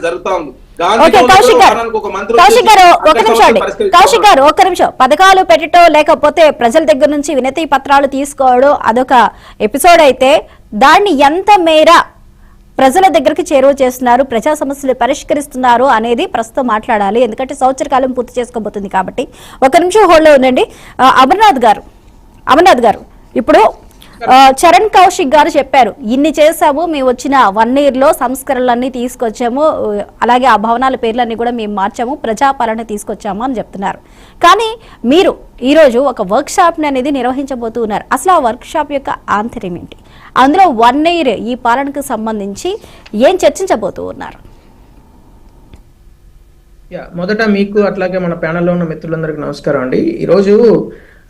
జరుగుతా ఉంది. కౌశిక్ గారు ఒక్క నిమిషం. పథకాలు పెట్టడం లేకపోతే ప్రజల దగ్గర నుంచి వినతి పత్రాలు తీసుకోవడం అదొక ఎపిసోడ్ అయితే, దాన్ని ఎంత మేర ప్రజల దగ్గరికి చేరువ చేస్తున్నారు, ప్రజా సమస్యలు పరిష్కరిస్తున్నారు అనేది ప్రస్తుతం మాట్లాడాలి. ఎందుకంటే సంవత్సర కాలం పూర్తి చేసుకోబోతుంది కాబట్టి. ఒక నిమిషం హోల్డ్ లో ఉండండి. అమర్నాథ్ గారు ఇప్పుడు చరణ్ కౌశిక్ గారు చెప్పారు, ఇన్ని చేసాము, మేము వచ్చిన 1 year లో సంస్కరణలన్నీ తీసుకొచ్చాము, అలాగే ఆ భవనాల పేర్లన్నీ కూడా మేము మార్చాము, ప్రజాపాలన తీసుకొచ్చాము అని చెప్తున్నారు. కానీ మీరు ఈరోజు ఒక వర్క్ షాప్ అనేది నిర్వహించబోతూ ఉన్నారు. అసలు ఆ వర్క్ షాప్ యొక్క ఆంతర్యం ఏంటి, అందులో 1 year ఈ పాలనకు సంబంధించి ఏం చర్చించబోతూ ఉన్నారు? మొదట మీకు అట్లాగే మన ప్యానెల్లో ఉన్న మిత్రులందరికీ నమస్కారం అండి. ఈరోజు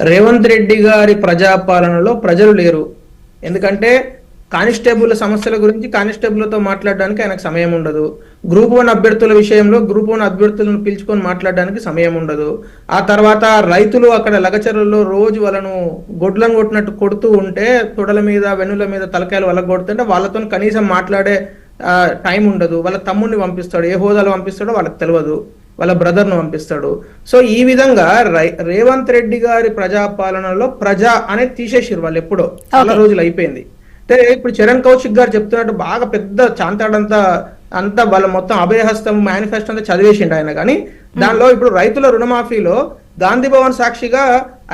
రేవంత్ రెడ్డి గారి ప్రజాపాలనలో ప్రజలు లేరు. ఎందుకంటే కానిస్టేబుల్ సమస్యల గురించి కానిస్టేబుల్తో మాట్లాడడానికి ఆయనకు సమయం ఉండదు. గ్రూప్ 1 అభ్యర్థుల విషయంలో గ్రూప్ 1 అభ్యర్థులను పిలుచుకొని మాట్లాడడానికి సమయం ఉండదు. ఆ తర్వాత రైతులు అక్కడ లగచరుల్లో రోజు వాళ్ళను గొడ్లను కొట్టినట్టు కొడుతూ ఉంటే, తొడల మీద వెన్నుల మీద తలకాయలు వాళ్ళకు కొడుతుంటే వాళ్ళతో కనీసం మాట్లాడే టైం ఉండదు. వాళ్ళ తమ్ముడిని పంపిస్తాడు, ఏ హోదాలో పంపిస్తాడో వాళ్ళకి తెలియదు, వాళ్ళ బ్రదర్ను పంపిస్తాడు. సో ఈ విధంగా రేవంత్ రెడ్డి గారి ప్రజాపాలనలో ప్రజా అనేది తీసేసారు వాళ్ళు, ఎప్పుడో చాలా రోజులు అయిపోయింది. అంటే ఇప్పుడు చరణ్ కౌశిక్ గారు చెప్తున్నట్టు బాగా పెద్ద అంతా వాళ్ళ మొత్తం అభయహస్తం మేనిఫెస్టో అంతా చదివేసిండు ఆయన. కానీ దానిలో ఇప్పుడు రైతుల రుణమాఫీలో గాంధీ భవన్ సాక్షిగా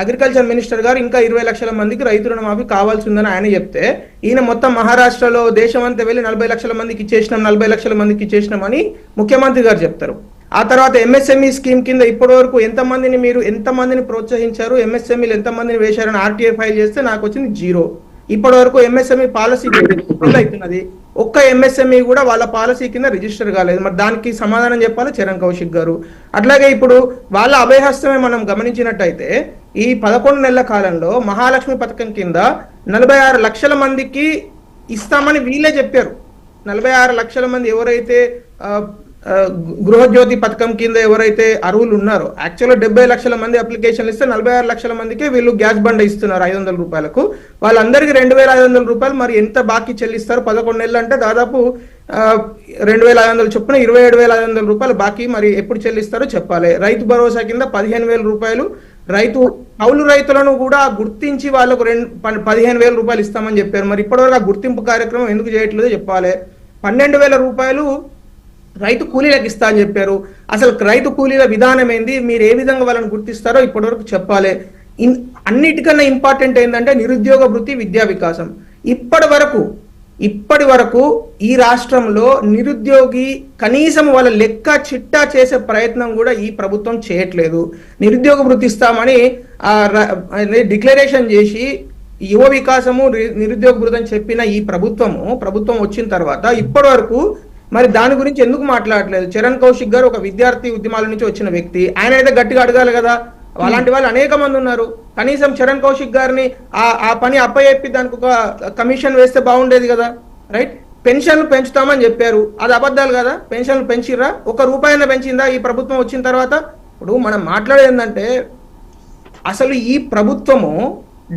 అగ్రికల్చర్ మినిస్టర్ గారు ఇంకా 20 లక్షల మందికి రైతు రుణమాఫీ కావాల్సి ఉందని ఆయన చెప్తే, ఈయన మొత్తం మహారాష్ట్రలో దేశం అంతా వెళ్ళి 40 లక్షల మందికి ఇచ్చేసినాం, 40 లక్షల మందికి ఇచ్చేసినాం అని ముఖ్యమంత్రి గారు చెప్తారు. ఆ తర్వాత ఎంఎస్ఎంఈ స్కీమ్ కింద ఇప్పటి వరకు ఎంతమందిని ప్రోత్సహించారు, ఎంఎస్ఎంఈలు ఎంతమందిని వేశారని ఆర్టీఐ ఫైల్ చేస్తే నాకు వచ్చింది 0. ఇప్పటి వరకు ఎంఎస్ఎంఈ పాలసీ అవుతున్నది, ఒక్క ఎంఎస్ఎంఈ కూడా వాళ్ళ పాలసీ కింద రిజిస్టర్ కాలేదు. మరి దానికి సమాధానం చెప్పాలి చరణ్ కౌశిక్ గారు. అట్లాగే ఇప్పుడు వాళ్ళ అభయహస్తమే మనం గమనించినట్టయితే, ఈ 11 నెలల కాలంలో మహాలక్ష్మి పథకం కింద 46 లక్షల మందికి ఇస్తామని వీళ్ళే చెప్పారు. 46 లక్షల మంది ఎవరైతే గృహజ్యోతి పథకం కింద ఎవరైతే అర్హులు ఉన్నారో, యాక్చువల్గా 70 లక్షల మంది అప్లికేషన్లు ఇస్తే 46 లక్షల మందికి వీళ్ళు గ్యాస్ బండ ఇస్తున్నారు 500 రూపాయలకు. వాళ్ళందరికీ 2500 రూపాయలు. మరి ఎంత బాకీ చెల్లిస్తారు? 11 నెలలు అంటే దాదాపు 2500 చొప్పున 27500 రూపాయలు బాకీ. మరి ఎప్పుడు చెల్లిస్తారో చెప్పాలి. రైతు భరోసా కింద 15000 రూపాయలు కౌలు రైతులను కూడా గుర్తించి వాళ్ళకు 15000 రూపాయలు ఇస్తామని చెప్పారు. మరి ఇప్పటివరకు ఆ గుర్తింపు కార్యక్రమం ఎందుకు చేయట్లేదో చెప్పాలి. 12000 రూపాయలు రైతు కూలీలకు ఇస్తా అని చెప్పారు. అసలు రైతు కూలీల విధానం ఏంది, మీరు ఏ విధంగా వాళ్ళని గుర్తిస్తారో ఇప్పటివరకు చెప్పాలి. అన్నిటికన్నా ఇంపార్టెంట్ ఏంటంటే నిరుద్యోగ వృత్తి, విద్యా వికాసం. ఇప్పటి వరకు ఈ రాష్ట్రంలో నిరుద్యోగి కనీసం వాళ్ళ లెక్క చిట్టా చేసే ప్రయత్నం కూడా ఈ ప్రభుత్వం చేయట్లేదు. నిరుద్యోగ వృత్తి ఇస్తామని డిక్లరేషన్ చేసి యువ వికాసము నిరుద్యోగ వృత్తి అని చెప్పిన ఈ ప్రభుత్వం వచ్చిన తర్వాత ఇప్పటి వరకు మరి దాని గురించి ఎందుకు మాట్లాడలేదు? చరణ్ కౌశిక్ గారు ఒక విద్యార్థి ఉద్యమాల నుంచి వచ్చిన వ్యక్తి, ఆయన అయితే గట్టిగా అడగాలి కదా. అలాంటి వాళ్ళు అనేక మంది ఉన్నారు. కనీసం చరణ్ కౌశిక్ గారిని ఆ పని అప్పచెప్పి దానికి ఒక కమిషన్ వేస్తే బాగుండేది కదా, రైట్? పెన్షన్లు పెంచుతామని చెప్పారు, అది అబద్ధాలు కదా. పెన్షన్లు పెంచిర్రా? 1 రూపాయన పెంచిందా ఈ ప్రభుత్వం వచ్చిన తర్వాత? ఇప్పుడు మనం మాట్లాడేది ఏంటంటే, అసలు ఈ ప్రభుత్వము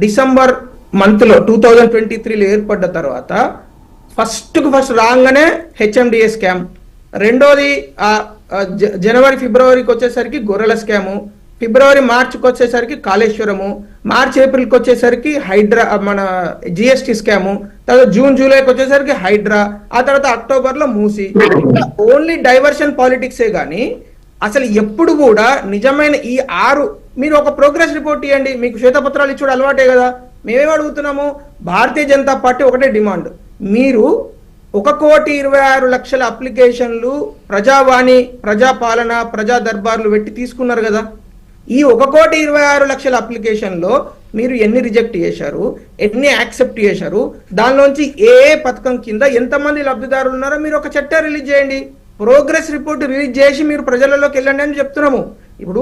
డిసెంబర్ మంత్లో 2023లో ఏర్పడ్డ తర్వాత ఫస్ట్ రాగానే హెచ్ఎండిఏ స్కామ్, రెండోది జనవరి ఫిబ్రవరికి వచ్చేసరికి గొర్రెల స్కాము, ఫిబ్రవరి మార్చికి వచ్చేసరికి కాళేశ్వరము, మార్చి ఏప్రిల్కి వచ్చేసరికి హైడ్రా మన జిఎస్టీ స్కాము, తర్వాత జూన్ జూలైకి వచ్చేసరికి హైడ్రా, ఆ తర్వాత అక్టోబర్లో మూసి. ఓన్లీ డైవర్షన్ పాలిటిక్సే కానీ అసలు ఎప్పుడు కూడా నిజమైన ఈ 6 మీరు ఒక ప్రోగ్రెస్ రిపోర్ట్ ఇవ్వండి. మీకు శ్వేతపత్రాలు ఇచ్చుడు అలవాటే కదా. మేమేం అడుగుతున్నాము? భారతీయ జనతా పార్టీ ఒకటే డిమాండ్, మీరు 1,26,00,000 అప్లికేషన్లు ప్రజావాణి, ప్రజాపాలన, ప్రజా దర్బార్లు పెట్టి తీసుకున్నారు కదా. ఈ 1,26,00,000 అప్లికేషన్లో మీరు ఎన్ని రిజెక్ట్ చేశారు, ఎన్ని యాక్సెప్ట్ చేశారు, దానిలోంచి ఏ పథకం కింద ఎంతమంది లబ్ధిదారులు ఉన్నారో మీరు ఒక చట్టం రిలీజ్ చేయండి. ప్రోగ్రెస్ రిపోర్ట్ రిలీజ్ చేసి మీరు ప్రజలలోకి వెళ్ళండి అని చెప్తున్నాము. ఇప్పుడు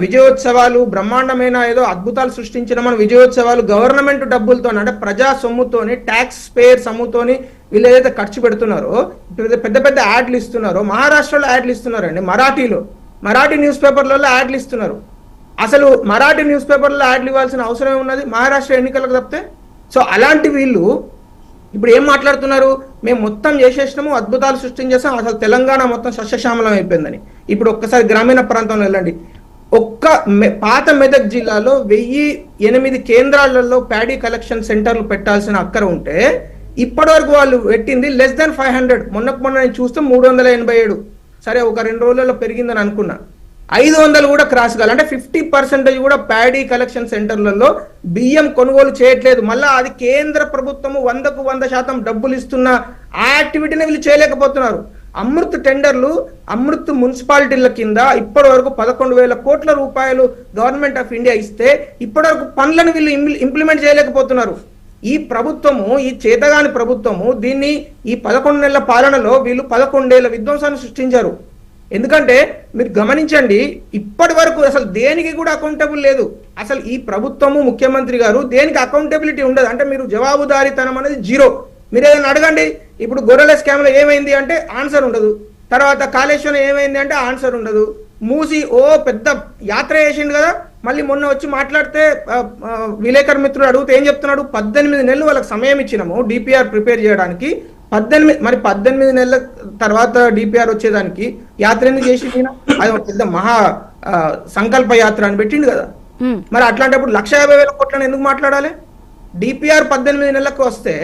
విజయోత్సవాలు బ్రహ్మాండమైన ఏదో అద్భుతాలు సృష్టించిన మన విజయోత్సవాలు గవర్నమెంట్ డబ్బులతో, అంటే ప్రజా సొమ్ముతోని, ట్యాక్స్ పేయర్ సొమ్ముతోని వీళ్ళు ఏదైతే ఖర్చు పెడుతున్నారో, పెద్ద పెద్ద యాడ్లు ఇస్తున్నారో, మహారాష్ట్రలో యాడ్లు ఇస్తున్నారండి, మరాఠీ న్యూస్ పేపర్లలో యాడ్లు ఇస్తున్నారు. అసలు మరాఠీ న్యూస్ పేపర్లో యాడ్లు ఇవ్వాల్సిన అవసరం ఉన్నది మహారాష్ట్ర ఎన్నికలకు తప్పితే. సో అలాంటి వీళ్ళు ఇప్పుడు ఏం మాట్లాడుతున్నారు, మేము మొత్తం చేసేసినాము, అద్భుతాలు సృష్టించేసాం, అసలు తెలంగాణ మొత్తం సస్యశ్యామలం అయిపోయిందని. ఇప్పుడు ఒక్కసారి గ్రామీణ ప్రాంతంలో వెళ్ళండి, పాత మెదక్ జిల్లాలో 1008 కేంద్రాలలో ప్యాడీ కలెక్షన్ సెంటర్లు పెట్టాల్సిన అక్కర ఉంటే ఇప్పటి వరకు వాళ్ళు పెట్టింది లెస్ దాన్ 500. మొన్న నేను చూస్తే 387. సరే ఒక 2 రోజులలో పెరిగిందని అనుకున్నా, 500 కూడా క్రాస్ కాదు. అంటే 50% కూడా ప్యాడీ కలెక్షన్ సెంటర్లలో బియ్యం కొనుగోలు చేయట్లేదు. మళ్ళా అది కేంద్ర ప్రభుత్వము 100కు 100% డబ్బులు ఇస్తున్న ఆ యాక్టివిటీని వీళ్ళు చేయలేకపోతున్నారు. అమృత్ టెండర్లు, అమృత్ మున్సిపాలిటీల కింద ఇప్పటి వరకు 11,000 కోట్ల రూపాయలు గవర్నమెంట్ ఆఫ్ ఇండియా ఇస్తే ఇప్పటి వరకు పనులను వీళ్ళు ఇంప్లిమెంట్ చేయలేకపోతున్నారు. ఈ ప్రభుత్వము, ఈ చేతగాని ప్రభుత్వము దీన్ని ఈ 11 నెలల పాలనలో వీళ్ళు 11 ఏళ్ల విధ్వంసాన్ని సృష్టించారు. ఎందుకంటే మీరు గమనించండి, ఇప్పటి వరకు అసలు దేనికి కూడా అకౌంటబుల్ లేదు. అసలు ఈ ప్రభుత్వము, ముఖ్యమంత్రి గారు దేనికి అకౌంటబిలిటీ ఉండదు. అంటే మీరు జవాబుదారీతనం అనేది జీరో. మీరు ఏదైనా అడగండి, ఇప్పుడు గొర్రెల స్కామ్ లో ఏమైంది అంటే ఆన్సర్ ఉండదు, తర్వాత కాళేశ్వరం ఏమైంది అంటే ఆన్సర్ ఉండదు, మూసి ఓ పెద్ద యాత్ర చేసిండు కదా, మళ్ళీ మొన్న వచ్చి మాట్లాడితే విలేకరు మిత్రుడు అడిగితే ఏం చెప్తున్నాడు, 18 నెలలు వాళ్ళకి సమయం ఇచ్చినాము డిపిఆర్ ప్రిపేర్ చేయడానికి. 18 నెలల తర్వాత డిపిఆర్ వచ్చేదానికి యాత్ర ఎందుకు చేసి అది ఒక పెద్ద మహా సంకల్ప యాత్ర అని పెట్టిండు కదా. మరి అట్లాంటప్పుడు 150,000 కోట్లను ఎందుకు మాట్లాడాలి? డిపిఆర్ 18 నెలలకు వస్తే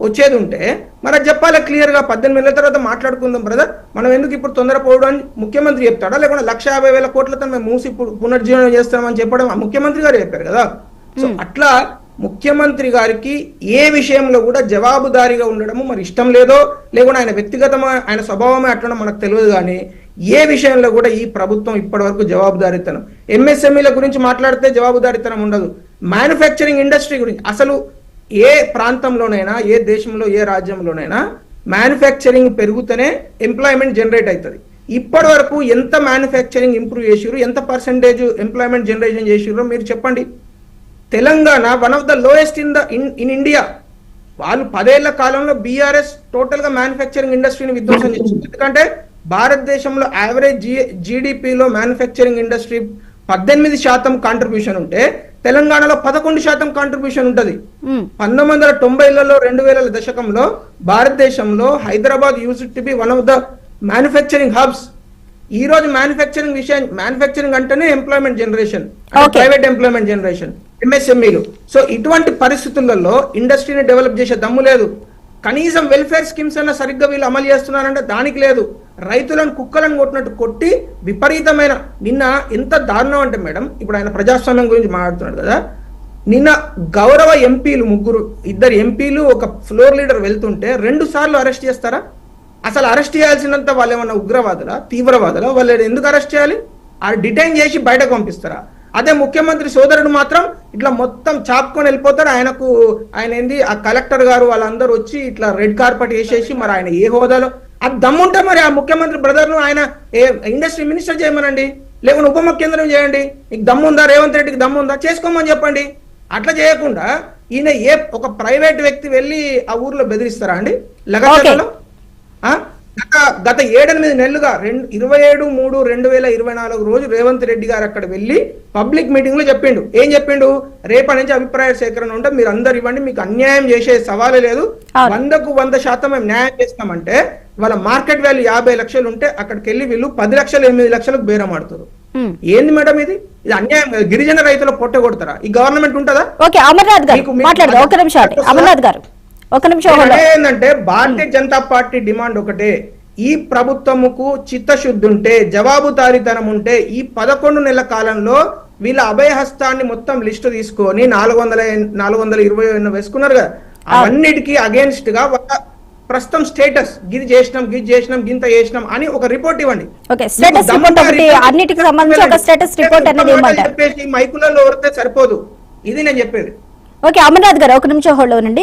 వచ్చేది ఉంటే మరి అది చెప్పాలి క్లియర్ గా. 18 నెలల తర్వాత మాట్లాడుకుందాం బ్రదర్, మనం ఎందుకు ఇప్పుడు తొందరపోవడం అని ముఖ్యమంత్రి చెప్తాడా, లేకుండా 150,000 కోట్లతో మేము మూసి పునర్జీవనం చేస్తామని చెప్పడం ముఖ్యమంత్రి గారు చెప్పారు కదా. సో అట్లా ముఖ్యమంత్రి గారికి ఏ విషయంలో కూడా జవాబుదారీగా ఉండడము మరి ఇష్టం లేదో, లేకుండా ఆయన వ్యక్తిగతమైన ఆయన స్వభావమే అట్లా మనకు తెలియదు. కానీ ఏ విషయంలో కూడా ఈ ప్రభుత్వం ఇప్పటి వరకు జవాబుదారీతనం, ఎంఎస్ఎంఈల గురించి మాట్లాడితే జవాబుదారీతనం ఉండదు. మ్యానుఫ్యాక్చరింగ్ ఇండస్ట్రీ గురించి అసలు ఏ ప్రాంతంలోనైనా, ఏ దేశంలో, ఏ రాజ్యంలోనైనా మ్యానుఫ్యాక్చరింగ్ పెరుగుతూనే ఎంప్లాయ్మెంట్ జనరేట్ అవుతుంది. ఇప్పటి వరకు ఎంత మ్యానుఫ్యాక్చరింగ్ ఇంప్రూవ్ చేసిర్రు, ఎంత పర్సెంటేజ్ ఎంప్లాయ్మెంట్ జనరేషన్ చేసిర్రో మీరు చెప్పండి. Telangana one of the lowest in India. వాళ్ళు 10 ఏళ్ల కాలంలో బీఆర్ఎస్ టోటల్ గా మ్యానుఫ్యాక్చరింగ్ ఇండస్ట్రీని విధ్వంసం చేసింది. ఎందుకంటే భారతదేశంలో యావరేజ్ జీడిపిలో మ్యానుఫ్యాక్చరింగ్ ఇండస్ట్రీ 18% కాంట్రిబ్యూషన్ ఉంటే తెలంగాణలో 11% కాంట్రిబ్యూషన్ ఉంటుంది. 1990లలో 2000 దశకంలో భారతదేశంలో Hyderabad used to be one of the manufacturing hubs. ఈ రోజు మ్యానుఫ్యాక్చరింగ్ అంటేనే employment generation, private employment generation, ఎంఎస్ఎంఈలు. సో ఇటువంటి పరిస్థితులలో ఇండస్ట్రీని డెవలప్ చేసే దమ్ము లేదు. కనీసం వెల్ఫేర్ స్కీమ్స్ అన్న సరిగ్గా వీళ్ళు అమలు చేస్తున్నారంటే దానికి లేదు. రైతులను కుక్కలను కొట్టినట్టు కొట్టి విపరీతమైన, నిన్న ఎంత దారుణం అంటే మేడం, ఇప్పుడు ఆయన ప్రజాస్వామ్యం గురించి మాట్లాడుతున్నాడు కదా, నిన్న గౌరవ ఎంపీలు 2 ఎంపీలు ఒక ఫ్లోర్ లీడర్ వెళ్తుంటే 2 సార్లు అరెస్ట్ చేస్తారా? అసలు అరెస్ట్ చేయాల్సినంత వాళ్ళు ఏమన్నా ఉగ్రవాదులా, తీవ్రవాదులా? వాళ్ళు ఎందుకు అరెస్ట్ చేయాలి? డిటైన్ చేసి బయటకు పంపిస్తారా? అదే ముఖ్యమంత్రి సోదరుడు మాత్రం ఇట్లా మొత్తం చాపుకొని వెళ్ళిపోతారు. ఆయన ఏంది ఆ కలెక్టర్ గారు వాళ్ళందరూ వచ్చి ఇట్లా రెడ్ కార్పెట్ వేసేసి, మరి ఆయన ఏ హోదాలో అది దమ్ముంటే మరి ఆ ముఖ్యమంత్రి బ్రదర్ను ఆయన ఇండస్ట్రీ మినిస్టర్ చేయమనండి, లేకుంటే ఉప ముఖ్యమంత్రి చేయండి. నీకు దమ్ముందా, రేవంత్ రెడ్డికి దమ్ముందా, చేసుకోమని చెప్పండి. అట్లా చేయకుండా ఈయన ఒక ప్రైవేట్ వ్యక్తి వెళ్ళి ఆ ఊర్లో బెదిరిస్తారా అండి? లగచర్లలో గత 7-8 నెలలుగా 27/3/2024 రోజు రేవంత్ రెడ్డి గారు అక్కడ వెళ్ళి పబ్లిక్ మీటింగ్ లో చెప్పిండు. ఏం చెప్పిండు? రేపటి నుంచి అభిప్రాయ సేకరణ ఉంటే మీరు అందరు ఇవ్వండి, మీకు అన్యాయం చేసే సవాలే లేదు, 100కు 100% మేము న్యాయం చేస్తామంటే వాళ్ళ మార్కెట్ వాల్యూ 50 లక్షలు ఉంటే అక్కడికి వెళ్ళి వీళ్ళు 10 లక్షలు 8 లక్షలకు బేరం ఆడుతారు. ఏంది మేడం ఇది అన్యాయం. గిరిజన రైతులు పొట్ట కొడతారా? ఈ గవర్నమెంట్ ఉంటుందా? ఏంటంటే భారతీయ జనతా పార్టీ డిమాండ్ ఒకటే, ఈ ప్రభుత్వముకు చిత్తశుద్ధి ఉంటే, జవాబుదారీతనం ఉంటే ఈ 11 నెలల కాలంలో వీళ్ళ అభయహస్తాన్ని మొత్తం లిస్టు తీసుకొని 420 వేసుకున్నారు కదా, అవన్నిటికీ అగేన్స్ట్ గా ప్రస్తుతం స్టేటస్ గిది చేసినాం గింత చేసినాం అని ఒక రిపోర్ట్ ఇవ్వండి. చెప్పేసి మైకులలో ఓడితే సరిపోదు. ఇది నేను చెప్పేది. ఓకే అమర్నాథ్ గారు, ఒక నిమిషం హోల్డ్ లో ఉండండి.